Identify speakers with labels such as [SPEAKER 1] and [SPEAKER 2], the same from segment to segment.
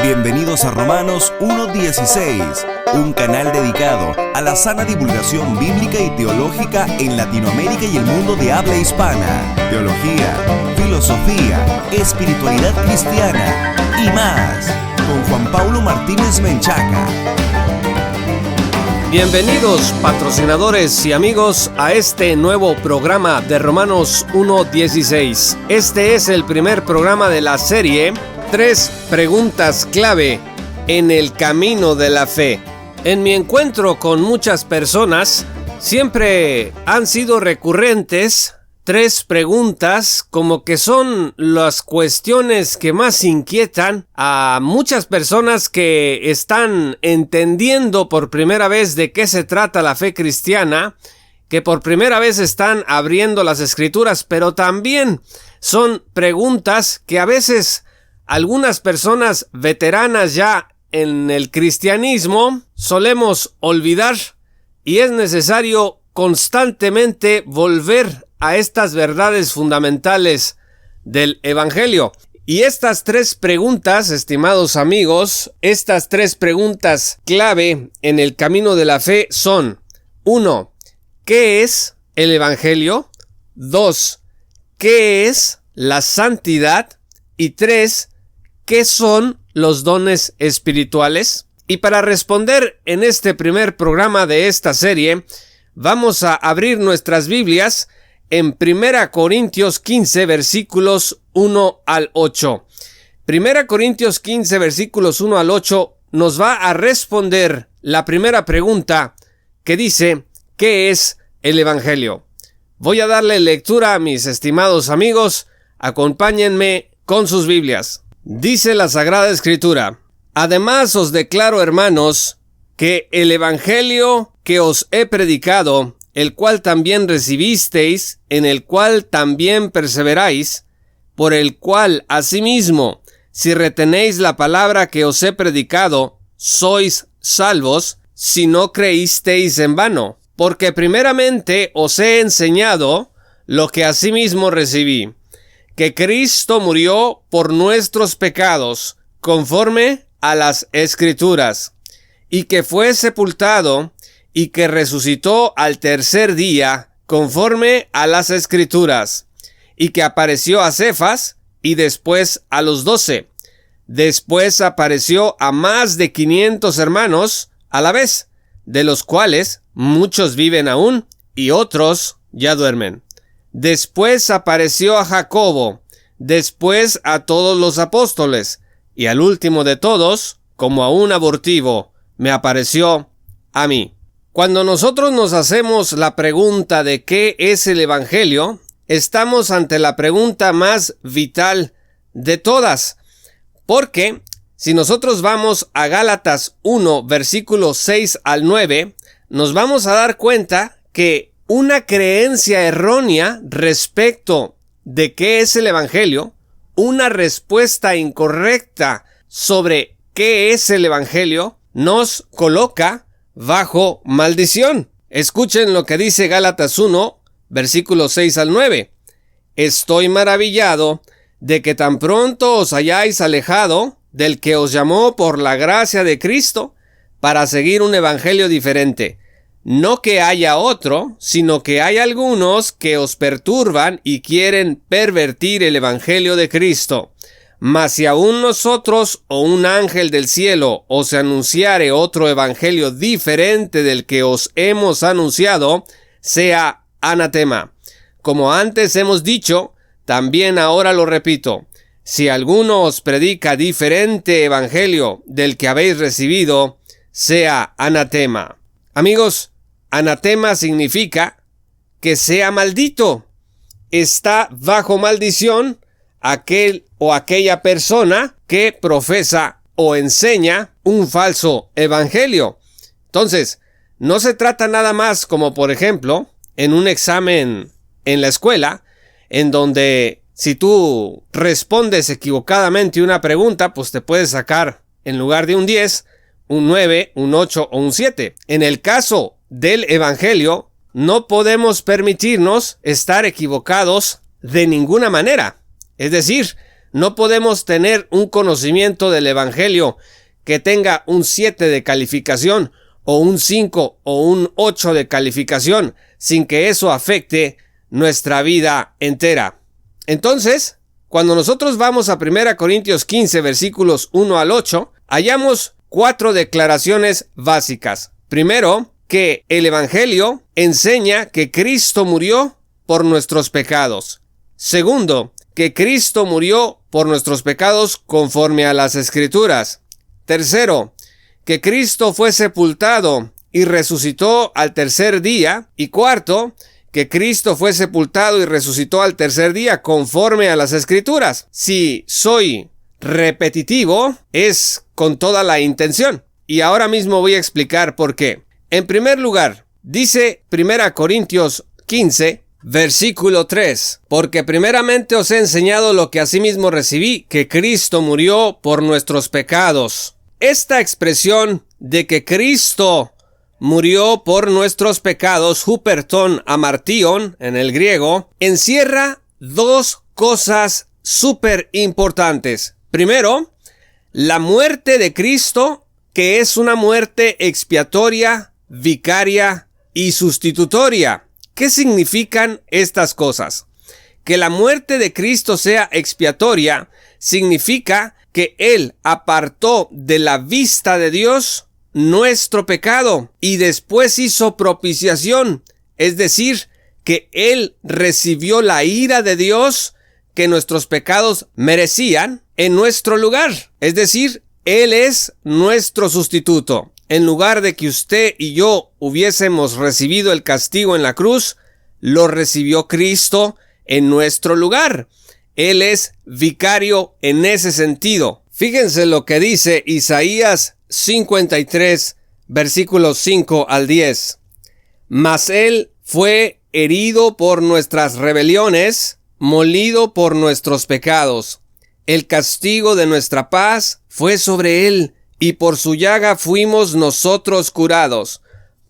[SPEAKER 1] Bienvenidos a Romanos 1:16, un canal dedicado a la sana divulgación bíblica y teológica en Latinoamérica y el mundo de habla hispana. Teología, filosofía, espiritualidad cristiana y más, con Juan Paulo Martínez Menchaca.
[SPEAKER 2] Bienvenidos, patrocinadores y amigos, a este nuevo programa de Romanos 1:16. Este es el primer programa de la serie 3 preguntas clave en el camino de la fe. En mi encuentro con muchas personas, siempre han sido recurrentes 3 preguntas, como que son las cuestiones que más inquietan a muchas personas que están entendiendo por primera vez de qué se trata la fe cristiana, que por primera vez están abriendo las escrituras, pero también son preguntas que a veces algunas personas veteranas ya en el cristianismo solemos olvidar, y es necesario constantemente volver a estas verdades fundamentales del Evangelio. Y estas 3 preguntas, estimados amigos, estas 3 preguntas clave en el camino de la fe son: 1. ¿Qué es el Evangelio? 2. ¿Qué es la santidad? Y 3. ¿Qué son los dones espirituales? Y para responder en este primer programa de esta serie, vamos a abrir nuestras Biblias en 1 Corintios 15, versículos 1 al 8. 1 Corintios 15, versículos 1 al 8 nos va a responder la primera pregunta, que dice: ¿qué es el Evangelio? Voy a darle lectura a mis estimados amigos. Acompáñenme con sus Biblias. Dice la Sagrada Escritura: además os declaro, hermanos, que el Evangelio que os he predicado, el cual también recibisteis, en el cual también perseveráis, por el cual asimismo, si retenéis la palabra que os he predicado, sois salvos, si no creísteis en vano. Porque primeramente os he enseñado lo que asimismo recibí, que Cristo murió por nuestros pecados, conforme a las Escrituras, y que fue sepultado, y que resucitó al tercer día, conforme a las Escrituras, y que apareció a Cefas, y después a los 12. Después apareció a más de 500 hermanos a la vez, de los cuales muchos viven aún, y otros ya duermen. Después apareció a Jacobo, después a todos los apóstoles, y al último de todos, como a un abortivo, me apareció a mí. Cuando nosotros nos hacemos la pregunta de qué es el Evangelio, estamos ante la pregunta más vital de todas, porque si nosotros vamos a Gálatas 1, versículos 6 al 9, nos vamos a dar cuenta que una creencia errónea respecto de qué es el Evangelio, una respuesta incorrecta sobre qué es el Evangelio, nos coloca bajo maldición. Escuchen lo que dice Gálatas 1, versículos 6 al 9. Estoy maravillado de que tan pronto os hayáis alejado del que os llamó por la gracia de Cristo para seguir un evangelio diferente. No que haya otro, sino que hay algunos que os perturban y quieren pervertir el evangelio de Cristo. Mas si aún nosotros o un ángel del cielo os anunciare otro evangelio diferente del que os hemos anunciado, sea anatema. Como antes hemos dicho, también ahora lo repito: si alguno os predica diferente evangelio del que habéis recibido, sea anatema. Amigos, anatema significa que sea maldito. Está bajo maldición aquel o aquella persona que profesa o enseña un falso evangelio. Entonces, no se trata nada más como, por ejemplo, en un examen en la escuela, en donde si tú respondes equivocadamente una pregunta, pues te puedes sacar, en lugar de un 10, un 9, un 8 o un 7. En el caso del Evangelio, no podemos permitirnos estar equivocados de ninguna manera. Es decir, No podemos tener un conocimiento del Evangelio que tenga un 7 de calificación o un 5 o un 8 de calificación sin que eso afecte nuestra vida entera. Entonces, cuando nosotros vamos a 1 Corintios 15, versículos 1 al 8, hallamos 4 declaraciones básicas. Primero, que el Evangelio enseña que Cristo murió por nuestros pecados. Segundo, que Cristo murió por nuestros pecados conforme a las Escrituras. Tercero, que Cristo fue sepultado y resucitó al tercer día. Y cuarto, que Cristo fue sepultado y resucitó al tercer día conforme a las Escrituras. Si soy repetitivo, es con toda la intención. Y ahora mismo voy a explicar por qué. En primer lugar, dice 1 Corintios 15, versículo 3, porque primeramente os he enseñado lo que asimismo recibí, que Cristo murió por nuestros pecados. Esta expresión de que Cristo murió por nuestros pecados, huperton amartion en el griego, encierra dos cosas súper importantes. Primero, la muerte de Cristo, que es una muerte expiatoria, vicaria y sustitutoria. ¿Qué significan estas cosas? Que la muerte de Cristo sea expiatoria significa que Él apartó de la vista de Dios nuestro pecado y después hizo propiciación, es decir, que Él recibió la ira de Dios que nuestros pecados merecían en nuestro lugar. Es decir, Él es nuestro sustituto. En lugar de que usted y yo hubiésemos recibido el castigo en la cruz, lo recibió Cristo en nuestro lugar. Él es vicario en ese sentido. Fíjense lo que dice Isaías 53, versículos 5 al 10. Mas Él fue herido por nuestras rebeliones, molido por nuestros pecados. El castigo de nuestra paz fue sobre Él, y por su llaga fuimos nosotros curados.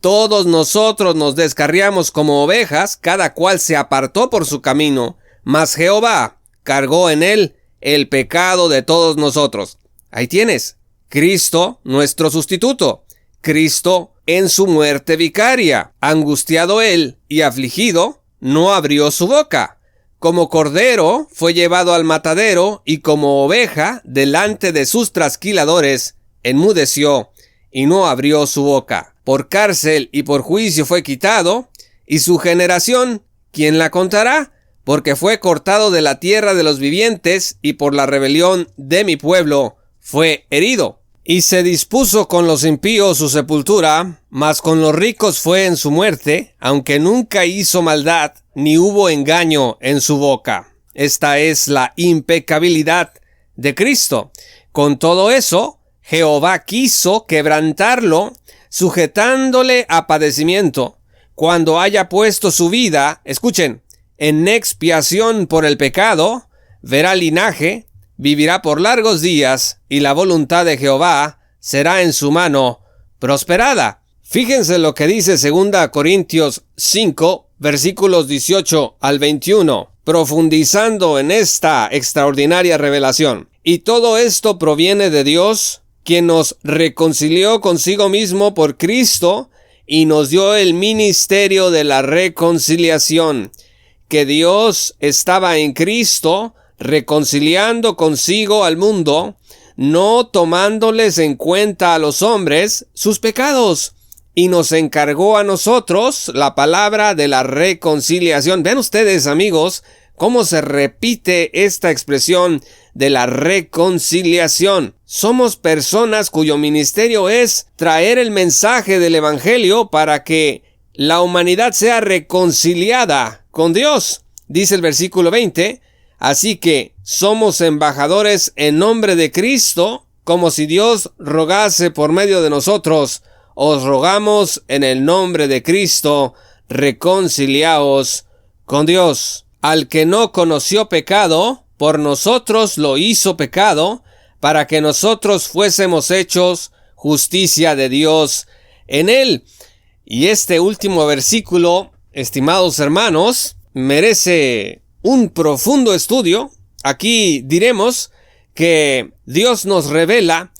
[SPEAKER 2] Todos nosotros nos descarriamos como ovejas, cada cual se apartó por su camino, mas Jehová cargó en Él el pecado de todos nosotros. Ahí tienes, Cristo, nuestro sustituto. Cristo en su muerte vicaria. Angustiado Él y afligido, no abrió su boca. Como cordero fue llevado al matadero, y como oveja delante de sus trasquiladores, enmudeció y no abrió su boca. Por cárcel y por juicio fue quitado, y su generación, ¿quién la contará? Porque fue cortado de la tierra de los vivientes, y por la rebelión de mi pueblo fue herido. Y se dispuso con los impíos su sepultura, mas con los ricos fue en su muerte, aunque nunca hizo maldad, ni hubo engaño en su boca. Esta es la impecabilidad de Cristo. Con todo eso, Jehová quiso quebrantarlo, sujetándole a padecimiento, cuando haya puesto su vida, escuchen, en expiación por el pecado, verá linaje, vivirá por largos días, y la voluntad de Jehová será en su mano prosperada. Fíjense lo que dice 2 Corintios 5, versículos 18 al 21, profundizando en esta extraordinaria revelación. Y todo esto proviene de Dios, quien nos reconcilió consigo mismo por Cristo y nos dio el ministerio de la reconciliación, que Dios estaba en Cristo reconciliando consigo al mundo, no tomándoles en cuenta a los hombres sus pecados, y nos encargó a nosotros la palabra de la reconciliación. Ven ustedes, amigos, cómo se repite esta expresión de la reconciliación. Somos personas cuyo ministerio es traer el mensaje del Evangelio para que la humanidad sea reconciliada con Dios. Dice el versículo 20, así que somos embajadores en nombre de Cristo, como si Dios rogase por medio de nosotros. Os rogamos en el nombre de Cristo, reconciliaos con Dios. Al que no conoció pecado, por nosotros lo hizo pecado, para que nosotros fuésemos hechos justicia de Dios en él. Y este último versículo, estimados hermanos, merece un profundo estudio, Aquí diremos que Dios nos revela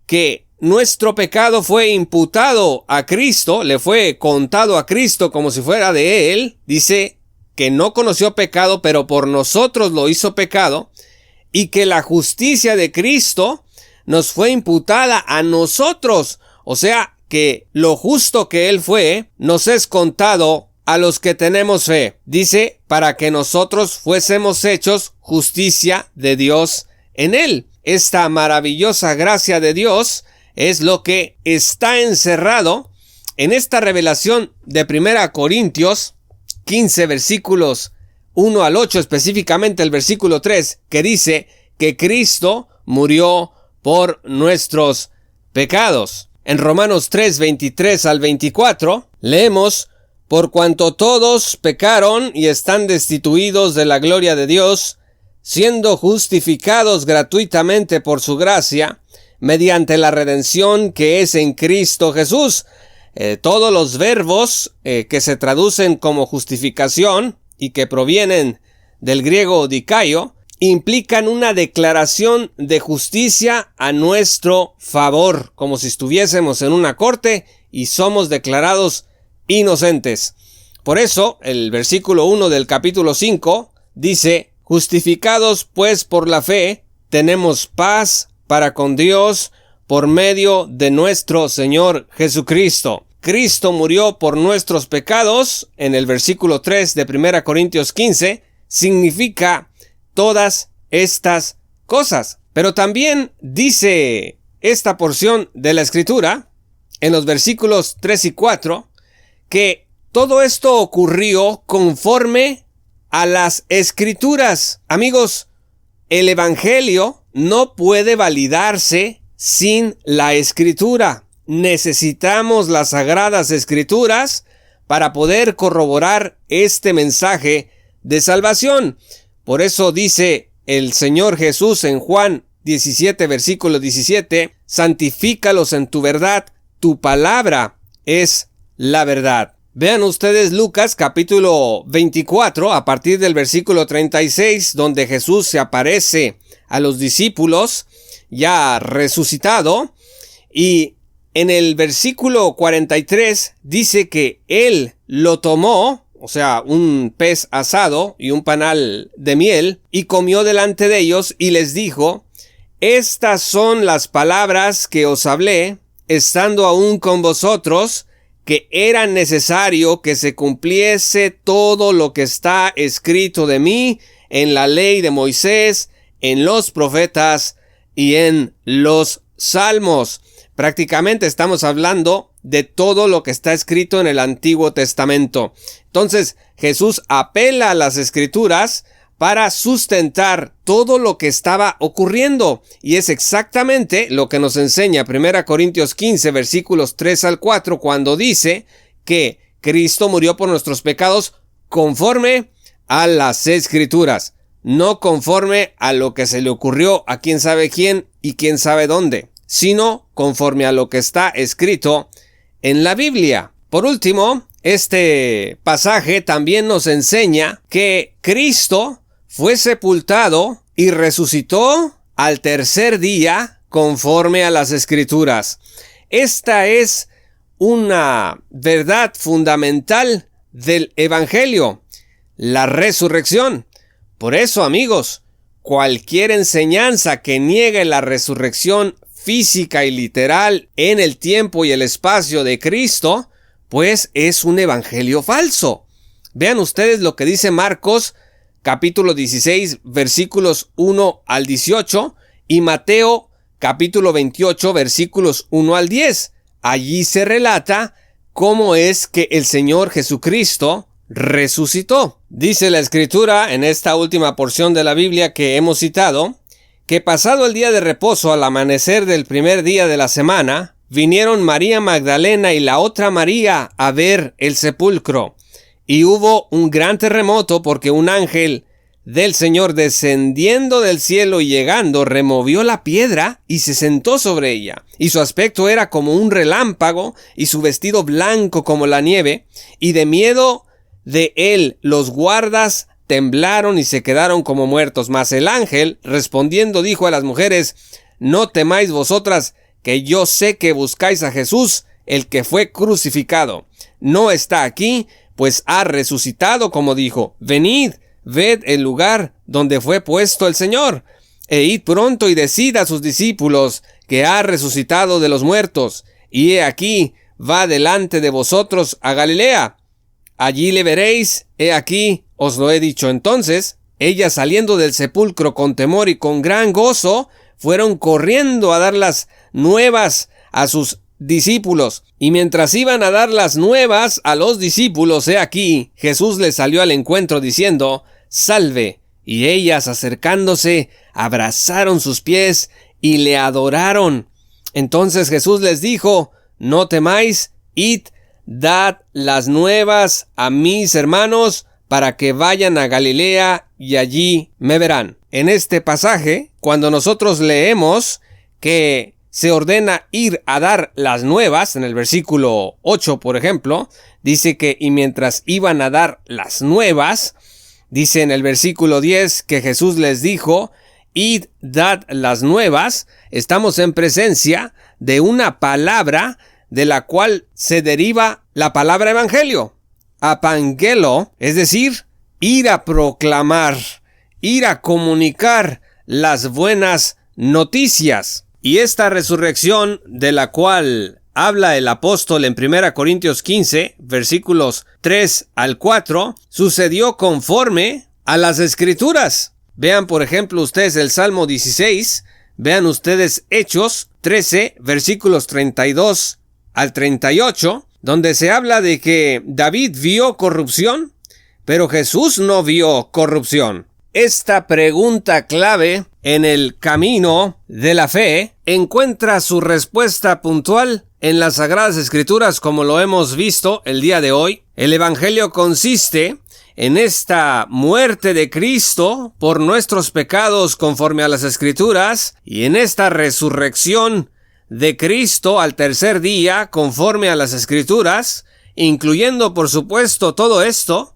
[SPEAKER 2] que nuestro pecado fue imputado a Cristo, le fue contado a Cristo como si fuera de Él. Dice que no conoció pecado, pero por nosotros lo hizo pecado, y que la justicia de Cristo nos fue imputada a nosotros. O sea, que lo justo que Él fue, nos es contado a los que tenemos fe. Dice, para que nosotros fuésemos hechos justicia de Dios en Él. Esta maravillosa gracia de Dios es lo que está encerrado en esta revelación de 1 Corintios 15, versículos 1 al 8, específicamente el versículo 3, que dice que Cristo murió por nuestros pecados. En Romanos 3, 23 al 24, leemos: por cuanto todos pecaron y están destituidos de la gloria de Dios, siendo justificados gratuitamente por su gracia, mediante la redención que es en Cristo Jesús. Todos los verbos que se traducen como justificación y que provienen del griego dikaio, implican una declaración de justicia a nuestro favor, como si estuviésemos en una corte y somos declarados inocentes. Por eso, el versículo 1 del capítulo 5 dice: justificados pues por la fe, tenemos paz para con Dios por medio de nuestro Señor Jesucristo. Cristo murió por nuestros pecados, en el versículo 3 de 1 Corintios 15, significa todas estas cosas. Pero también dice esta porción de la Escritura, en los versículos 3 y 4, que todo esto ocurrió conforme a las Escrituras. Amigos, el Evangelio no puede validarse sin la Escritura. Necesitamos las Sagradas Escrituras para poder corroborar este mensaje de salvación. Por eso dice el Señor Jesús en Juan 17, versículo 17, santifícalos en tu verdad, tu palabra es la verdad. Vean ustedes Lucas capítulo 24, a partir del versículo 36, donde Jesús se aparece a los discípulos ya resucitado, y en el versículo 43 dice que Él lo tomó, o sea, un pez asado y un panal de miel, y comió delante de ellos y les dijo: estas son las palabras que os hablé, estando aún con vosotros, que era necesario que se cumpliese todo lo que está escrito de mí en la ley de Moisés, en los profetas y en los salmos. Prácticamente estamos hablando de todo lo que está escrito en el Antiguo Testamento. Entonces, Jesús apela a las Escrituras para sustentar todo lo que estaba ocurriendo. Y es exactamente lo que nos enseña 1 Corintios 15, versículos 3 al 4, cuando dice que Cristo murió por nuestros pecados conforme a las Escrituras, no conforme a lo que se le ocurrió a quién sabe quién y quién sabe dónde, sino conforme a lo que está escrito en la Biblia. Por último, este pasaje también nos enseña que Cristo fue sepultado y resucitó al tercer día conforme a las Escrituras. Esta es una verdad fundamental del Evangelio, la resurrección. Por eso, amigos, cualquier enseñanza que niegue la resurrección física y literal en el tiempo y el espacio de Cristo, pues es un evangelio falso. Vean ustedes lo que dice Marcos capítulo 16 versículos 1 al 18 y Mateo capítulo 28 versículos 1 al 10. Allí se relata cómo es que el Señor Jesucristo resucitó. Dice la Escritura en esta última porción de la Biblia que hemos citado, que pasado el día de reposo, al amanecer del primer día de la semana, vinieron María Magdalena y la otra María a ver el sepulcro. Y hubo un gran terremoto porque un ángel del Señor descendiendo del cielo y llegando removió la piedra y se sentó sobre ella. Y su aspecto era como un relámpago y su vestido blanco como la nieve. Y de miedo de él los guardas temblaron y se quedaron como muertos. Mas el ángel, respondiendo, dijo a las mujeres: no temáis vosotras, que yo sé que buscáis a Jesús, el que fue crucificado. No está aquí, pues ha resucitado, como dijo. Venid, ved el lugar donde fue puesto el Señor, e id pronto y decid a sus discípulos que ha resucitado de los muertos, y he aquí, va delante de vosotros a Galilea. Allí le veréis, he aquí, os lo he dicho. Entonces, ellas, saliendo del sepulcro con temor y con gran gozo, fueron corriendo a dar las nuevas a sus discípulos. Y mientras iban a dar las nuevas a los discípulos, he aquí, Jesús les salió al encuentro diciendo: salve. Y ellas, acercándose, abrazaron sus pies y le adoraron. Entonces Jesús les dijo: no temáis, id, dad las nuevas a mis hermanos, para que vayan a Galilea y allí me verán. En este pasaje, cuando nosotros leemos que se ordena ir a dar las nuevas, en el versículo 8, por ejemplo, dice que y mientras iban a dar las nuevas, dice en el versículo 10 que Jesús les dijo: id, dad las nuevas. Estamos en presencia de una palabra de la cual se deriva la palabra evangelio, apangelo, es decir, ir a proclamar, ir a comunicar las buenas noticias. Y esta resurrección de la cual habla el apóstol en 1 Corintios 15, versículos 3 al 4, sucedió conforme a las Escrituras. Vean, por ejemplo, ustedes el Salmo 16, vean ustedes Hechos 13, versículos 32 al 38, donde se habla de que David vio corrupción, pero Jesús no vio corrupción. Esta pregunta clave en el camino de la fe encuentra su respuesta puntual en las Sagradas Escrituras, como lo hemos visto el día de hoy. El Evangelio consiste en esta muerte de Cristo por nuestros pecados conforme a las Escrituras, y en esta resurrección de Cristo al tercer día conforme a las Escrituras, incluyendo por supuesto todo esto,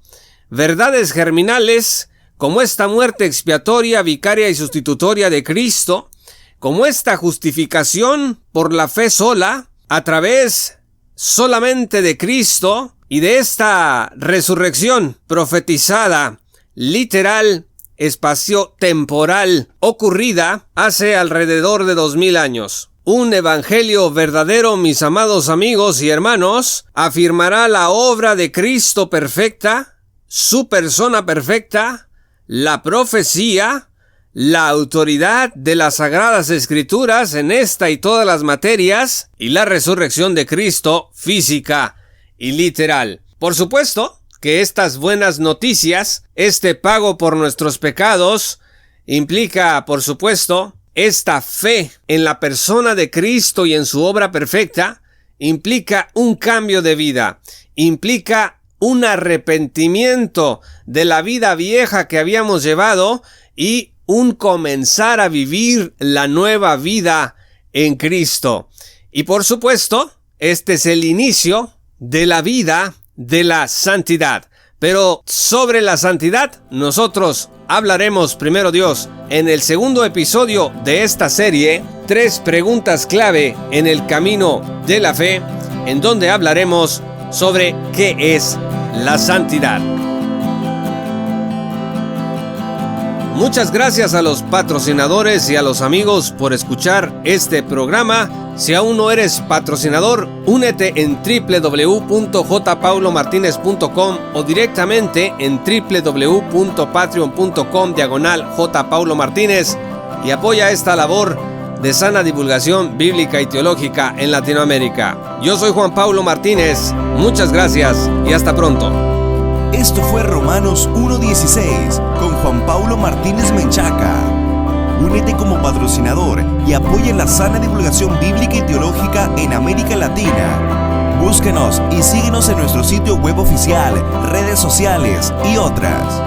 [SPEAKER 2] verdades germinales como esta muerte expiatoria, vicaria y sustitutoria de Cristo, como esta justificación por la fe sola, a través solamente de Cristo, y de esta resurrección profetizada, literal, espacio-temporal, ocurrida hace alrededor de 2000 años. Un evangelio verdadero, mis amados amigos y hermanos, afirmará la obra de Cristo perfecta, su persona perfecta, la profecía, la autoridad de las Sagradas Escrituras en esta y todas las materias, y la resurrección de Cristo física y literal. Por supuesto que estas buenas noticias, este pago por nuestros pecados, implica, por supuesto, esta fe en la persona de Cristo y en su obra perfecta, implica un cambio de vida, implica un arrepentimiento de la vida vieja que habíamos llevado y un comenzar a vivir la nueva vida en Cristo. Y por supuesto, este es el inicio de la vida de la santidad. Pero sobre la santidad nosotros hablaremos, primero Dios, en el segundo episodio de esta serie, 3 preguntas clave en el camino de la fe, en donde hablaremos sobre qué es la santidad. Muchas gracias a los patrocinadores y a los amigos por escuchar este programa. Si aún no eres patrocinador, únete en www.jpaulomartinez.com o directamente en www.patreon.com/jpaulomartinez y apoya esta labor de sana divulgación bíblica y teológica en Latinoamérica. Yo soy Juan Pablo Martínez. Muchas gracias y hasta pronto.
[SPEAKER 1] Esto fue Romanos 1:16 con Juan Pablo Martínez Menchaca. Únete como patrocinador y apoya la sana divulgación bíblica y teológica en América Latina. Búsquenos y síguenos en nuestro sitio web oficial, redes sociales y otras.